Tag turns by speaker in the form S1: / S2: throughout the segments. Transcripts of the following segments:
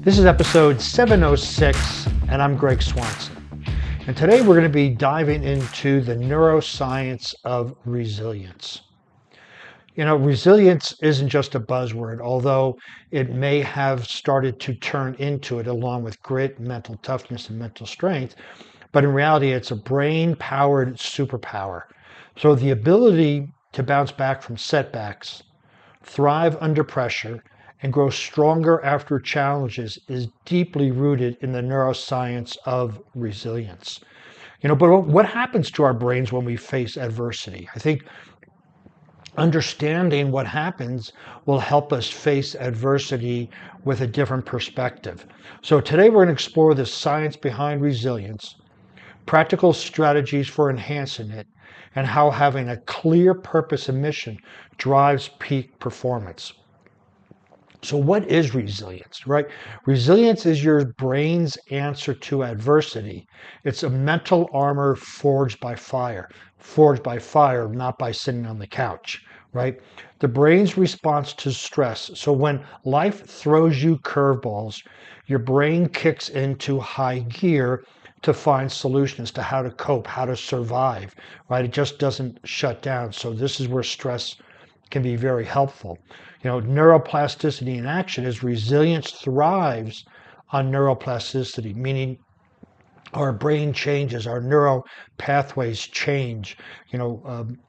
S1: This is episode 706, and I'm Greg Swanson. And today we're going to be diving into the neuroscience of resilience. You know, resilience isn't just a buzzword, although it may have started to turn into it along with grit, mental toughness, and mental strength. But in reality, it's a brain-powered superpower. So the ability to bounce back from setbacks, thrive under pressure, and grow stronger after challenges is deeply rooted in the neuroscience of resilience. You know, but what happens to our brains when we face adversity? I think understanding what happens will help us face adversity with a different perspective. So today we're going to explore the science behind resilience, practical strategies for enhancing it, and how having a clear purpose and mission drives peak performance. So what is resilience, right? Resilience is your brain's answer to adversity. It's a mental armor forged by fire, not by sitting on the couch, right? The brain's response to stress. So when life throws you curveballs, your brain kicks into high gear to find solutions to how to cope, how to survive, right? It just doesn't shut down. So this is where stress can be very helpful. You know, neuroplasticity in action is resilience thrives on neuroplasticity, meaning our brain changes, our neural pathways change,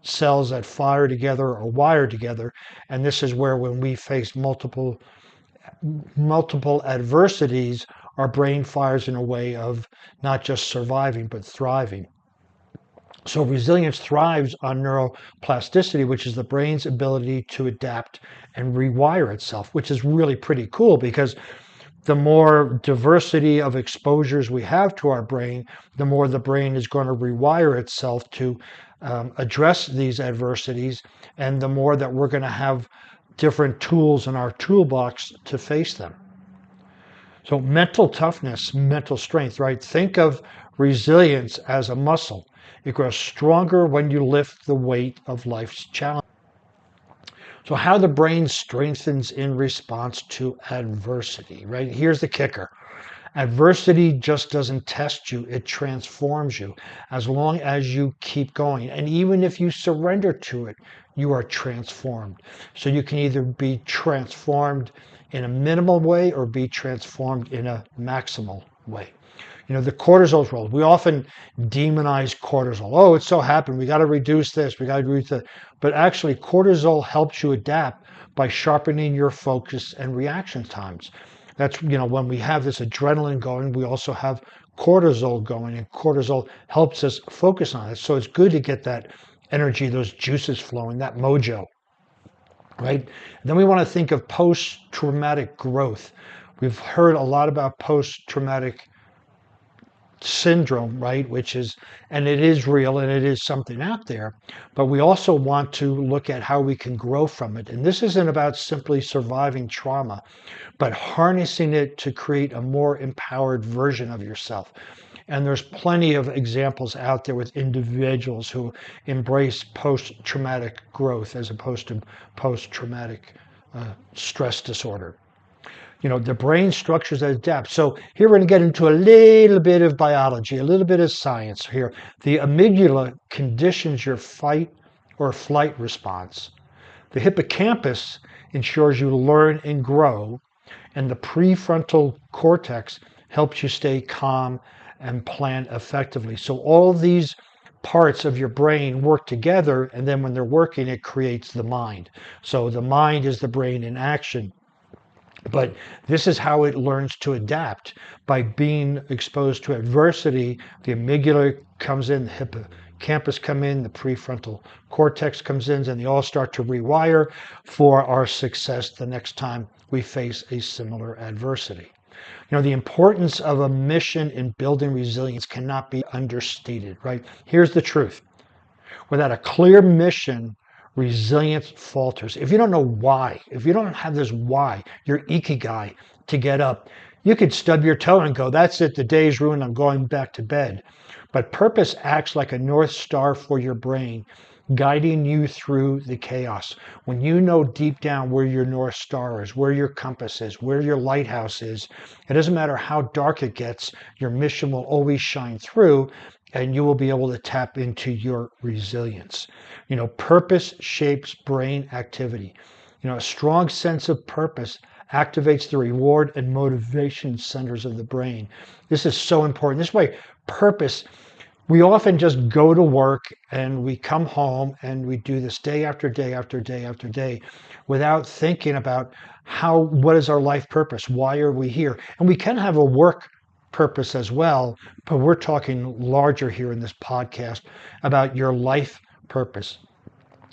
S1: cells that fire together or wire together. And this is where when we face multiple adversities, our brain fires in a way of not just surviving, but thriving. So resilience thrives on neuroplasticity, which is the brain's ability to adapt and rewire itself, which is really pretty cool because the more diversity of exposures we have to our brain, the more the brain is going to rewire itself to address these adversities, and the more that we're going to have different tools in our toolbox to face them. So mental toughness, mental strength, right? Think of resilience as a muscle. It grows stronger when you lift the weight of life's challenge. So how the brain strengthens in response to adversity, right? Here's the kicker. Adversity just doesn't test you, it transforms you as long as you keep going. And even if you surrender to it, you are transformed. So you can either be transformed in a minimal way or be transformed in a maximal way. You know, the cortisol role. We often demonize cortisol. Oh, it so happened. We got to reduce this. We got to reduce that. But actually, cortisol helps you adapt by sharpening your focus and reaction times. That's, when we have this adrenaline going, we also have cortisol going, and cortisol helps us focus on it. So it's good to get that energy, those juices flowing, that mojo, right? Then we want to think of post-traumatic growth. We've heard a lot about post-traumatic syndrome, right? And it is real and it is something out there, but we also want to look at how we can grow from it. And this isn't about simply surviving trauma, but harnessing it to create a more empowered version of yourself. And there's plenty of examples out there with individuals who embrace post-traumatic growth as opposed to post-traumatic stress disorder. The brain structures that adapt. So here we're going to get into a little bit of biology, a little bit of science here. The amygdala conditions your fight or flight response. The hippocampus ensures you learn and grow. And the prefrontal cortex helps you stay calm and plan effectively. So all these parts of your brain work together, and then when they're working, it creates the mind. So the mind is the brain in action. But this is how it learns to adapt. By being exposed to adversity, the amygdala comes in, the hippocampus come in, the prefrontal cortex comes in, and they all start to rewire for our success the next time we face a similar adversity. The importance of a mission in building resilience cannot be understated, right? Here's the truth. Without a clear mission, resilience falters. If you don't know why, if you don't have this why, your ikigai to get up, you could stub your toe and go, that's it, the day's ruined, I'm going back to bed. But purpose acts like a North Star for your brain, guiding you through the chaos. When you know deep down where your North Star is, where your compass is, where your lighthouse is, it doesn't matter how dark it gets, your mission will always shine through and you will be able to tap into your resilience. Purpose shapes brain activity. A strong sense of purpose activates the reward and motivation centers of the brain. This is so important. This way, purpose, we often just go to work and we come home and we do this day after day after day after day without thinking about what is our life purpose? Why are we here? And we can have a work purpose as well, but we're talking larger here in this podcast about your life purpose.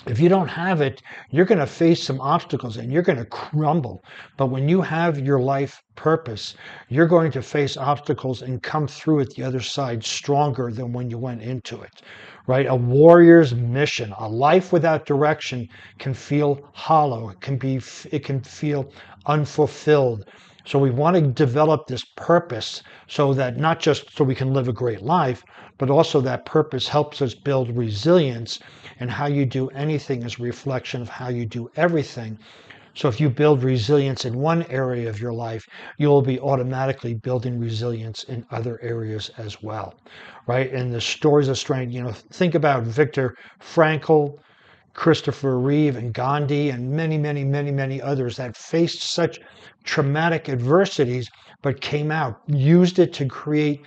S1: If you don't have it, you're going to face some obstacles and you're going to crumble. But when you have your life purpose, you're going to face obstacles and come through it the other side stronger than when you went into it, right? A warrior's mission, a life without direction can feel hollow. It can feel unfulfilled. So we want to develop this purpose so that not just so we can live a great life, but also that purpose helps us build resilience, and how you do anything is a reflection of how you do everything. So if you build resilience in one area of your life, you will be automatically building resilience in other areas as well, right? And the stories of strength, think about Viktor Frankl, Christopher Reeve, and Gandhi, and many, many, many, many others that faced such traumatic adversities, but came out, used it to create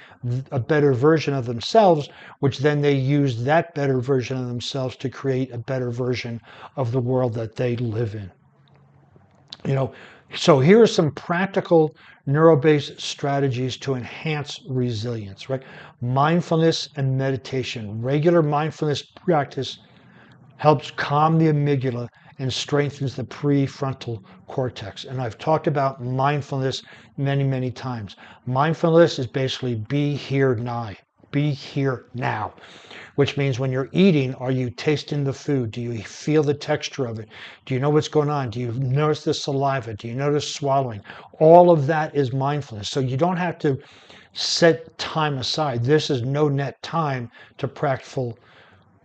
S1: a better version of themselves, which then they used that better version of themselves to create a better version of the world that they live in. So here are some practical neuro-based strategies to enhance resilience, right? Mindfulness and meditation. Regular mindfulness practice helps calm the amygdala and strengthens the prefrontal cortex. And I've talked about mindfulness many, many times. Mindfulness is basically be here now. Be here now, which means when you're eating, are you tasting the food? Do you feel the texture of it? Do you know what's going on? Do you notice the saliva? Do you notice swallowing? All of that is mindfulness. So you don't have to set time aside. This is no net time to practice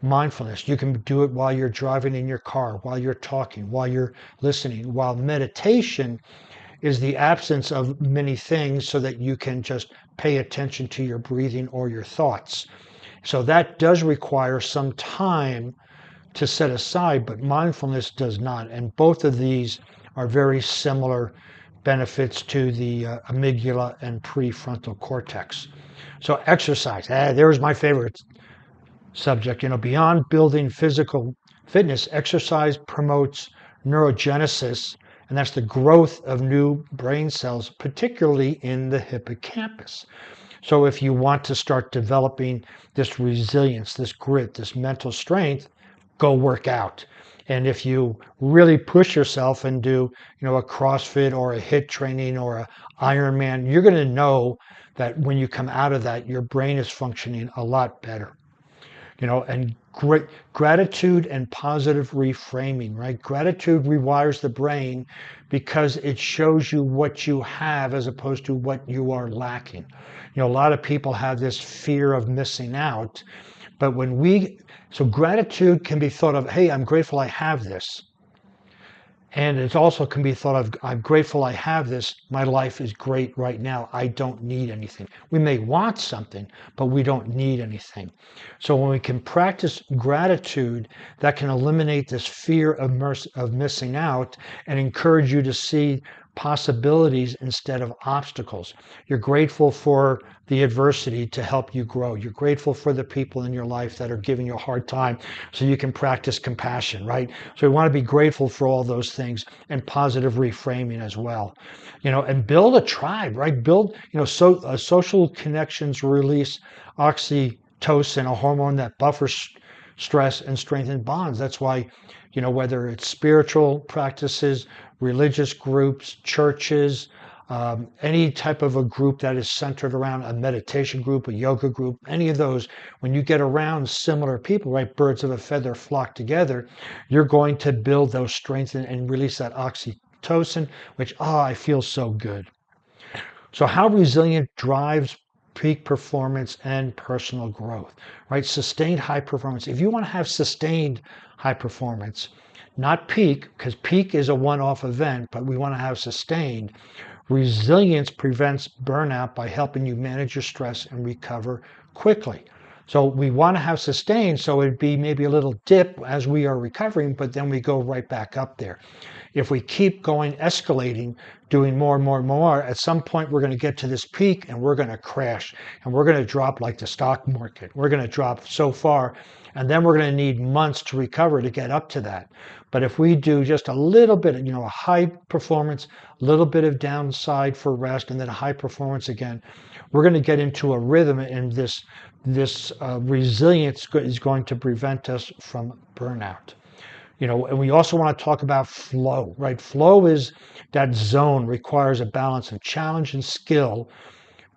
S1: mindfulness. You can do it while you're driving in your car, while you're talking, while you're listening, while meditation is the absence of many things so that you can just pay attention to your breathing or your thoughts. So that does require some time to set aside, but mindfulness does not. And both of these are very similar benefits to the amygdala and prefrontal cortex. So exercise, there's my favorite subject. Beyond building physical fitness, exercise promotes neurogenesis, and that's the growth of new brain cells, particularly in the hippocampus. So if you want to start developing this resilience, this grit, this mental strength, go work out. And if you really push yourself and do, a CrossFit or a HIIT training or a Ironman, you're going to know that when you come out of that, your brain is functioning a lot better. And great gratitude and positive reframing, right? Gratitude rewires the brain because it shows you what you have as opposed to what you are lacking. A lot of people have this fear of missing out, but so gratitude can be thought of, hey, I'm grateful I have this. And it also can be thought of, I'm grateful I have this. My life is great right now. I don't need anything. We may want something, but we don't need anything. So when we can practice gratitude, that can eliminate this fear of missing out and encourage you to see possibilities instead of obstacles. You're grateful for the adversity to help you grow. You're grateful for the people in your life that are giving you a hard time so you can practice compassion, right? So we want to be grateful for all those things and positive reframing as well. And build a tribe, right? Build, social connections release oxytocin, a hormone that buffers stress and strengthens bonds. That's why, whether it's spiritual practices, religious groups, churches, any type of a group that is centered around a meditation group, a yoga group, any of those, when you get around similar people, right, birds of a feather flock together, you're going to build those strengths and release that oxytocin, which, I feel so good. So how resilient drives peak performance and personal growth, right? Sustained high performance. If you want to have sustained high performance, not peak, because peak is a one-off event, but we want to have sustained. Resilience prevents burnout by helping you manage your stress and recover quickly. So we want to have sustained, so it'd be maybe a little dip as we are recovering, but then we go right back up there. If we keep going, escalating, doing more and more and more, at some point we're going to get to this peak and we're going to crash and we're going to drop like the stock market. We're going to drop so far, and then we're going to need months to recover to get up to that. But if we do just a little bit, a high performance, a little bit of downside for rest, and then a high performance again, we're going to get into a rhythm, and this resilience is going to prevent us from burnout. And we also want to talk about flow, right? Flow is that zone, requires a balance of challenge and skill,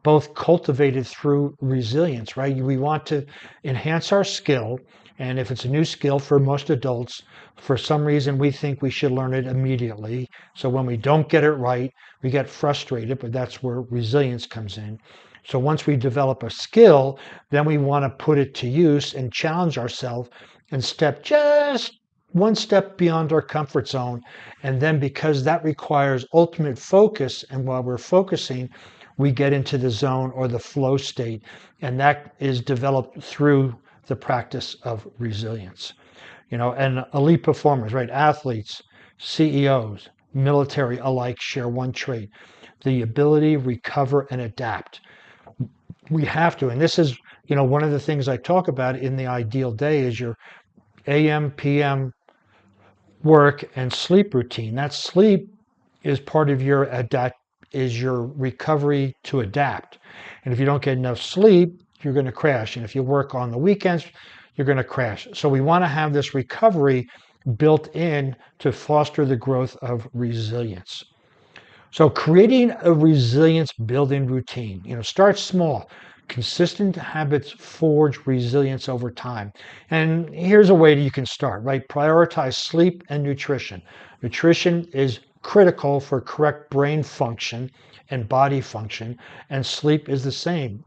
S1: both cultivated through resilience, right? We want to enhance our skill. And if it's a new skill for most adults, for some reason we think we should learn it immediately. So when we don't get it right, we get frustrated, but that's where resilience comes in. So once we develop a skill, then we want to put it to use and challenge ourselves and step just one step beyond our comfort zone. And then because that requires ultimate focus, and while we're focusing, we get into the zone or the flow state. And that is developed through the practice of resilience. And elite performers, right? Athletes, CEOs, military alike share one trait: the ability to recover and adapt. We have to, and this is, one of the things I talk about in the ideal day is your AM, PM work and sleep routine. That sleep is part of your recovery to adapt. And if you don't get enough sleep, you're going to crash. And if you work on the weekends, you're going to crash. So we want to have this recovery built in to foster the growth of resilience. So creating a resilience building routine, start small. Consistent habits forge resilience over time. And here's a way that you can start, right? Prioritize sleep and nutrition. Nutrition is critical for correct brain function and body function, and sleep is the same.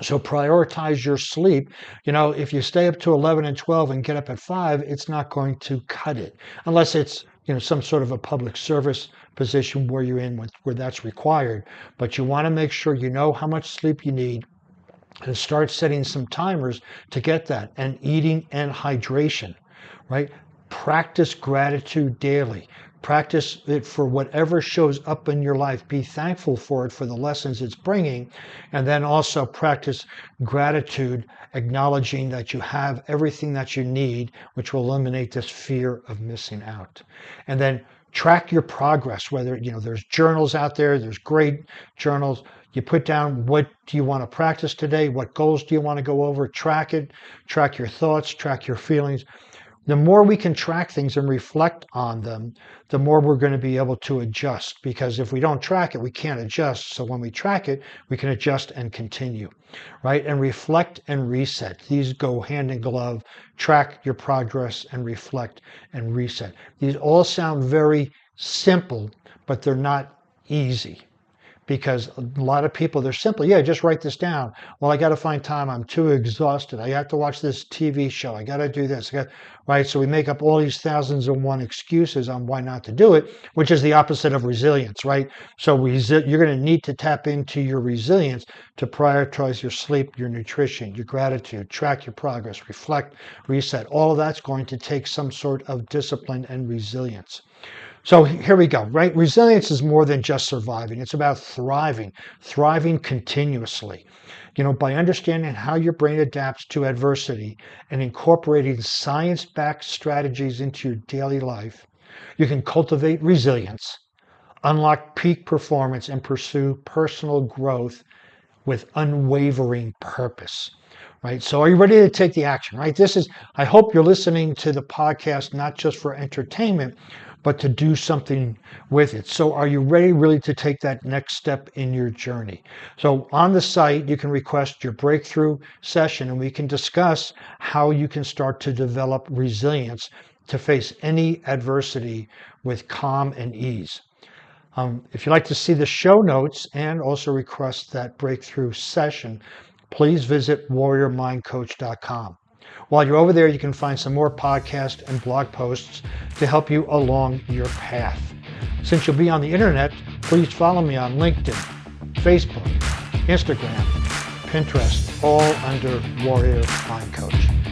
S1: So prioritize your sleep. If you stay up to 11 and 12 and get up at 5, it's not going to cut it unless it's, some sort of a public service position where you're in where that's required. But you want to make sure you know how much sleep you need and start setting some timers to get that, and eating and hydration, right? Practice gratitude daily. Practice it for whatever shows up in your life. Be thankful for it, for the lessons it's bringing. And then also practice gratitude, acknowledging that you have everything that you need, which will eliminate this fear of missing out. And then track your progress, whether, there's journals out there, there's great journals. You put down, what do you want to practice today? What goals do you want to go over? Track it, track your thoughts, track your feelings. The more we can track things and reflect on them, the more we're going to be able to adjust. Because if we don't track it, we can't adjust. So when we track it, we can adjust and continue, right? And reflect and reset. These go hand in glove. Track your progress and reflect and reset. These all sound very simple, but they're not easy. Because a lot of people, they're simply, just write this down. Well, I got to find time. I'm too exhausted. I have to watch this TV show. I got to do this. Right? So we make up all these 1001 excuses on why not to do it, which is the opposite of resilience, right? So you're going to need to tap into your resilience to prioritize your sleep, your nutrition, your gratitude, track your progress, reflect, reset. All of that's going to take some sort of discipline and resilience. So here we go, right? Resilience is more than just surviving. It's about thriving continuously. By understanding how your brain adapts to adversity and incorporating science-backed strategies into your daily life, you can cultivate resilience, unlock peak performance, and pursue personal growth with unwavering purpose. Right? So are you ready to take the action, right? I hope you're listening to the podcast not just for entertainment, but to do something with it. So are you ready really to take that next step in your journey? So on the site, you can request your breakthrough session, and we can discuss how you can start to develop resilience to face any adversity with calm and ease. If you'd like to see the show notes and also request that breakthrough session, please visit warriormindcoach.com. While you're over there, you can find some more podcasts and blog posts to help you along your path. Since you'll be on the internet, please follow me on LinkedIn, Facebook, Instagram, Pinterest, all under Warrior Mind Coach.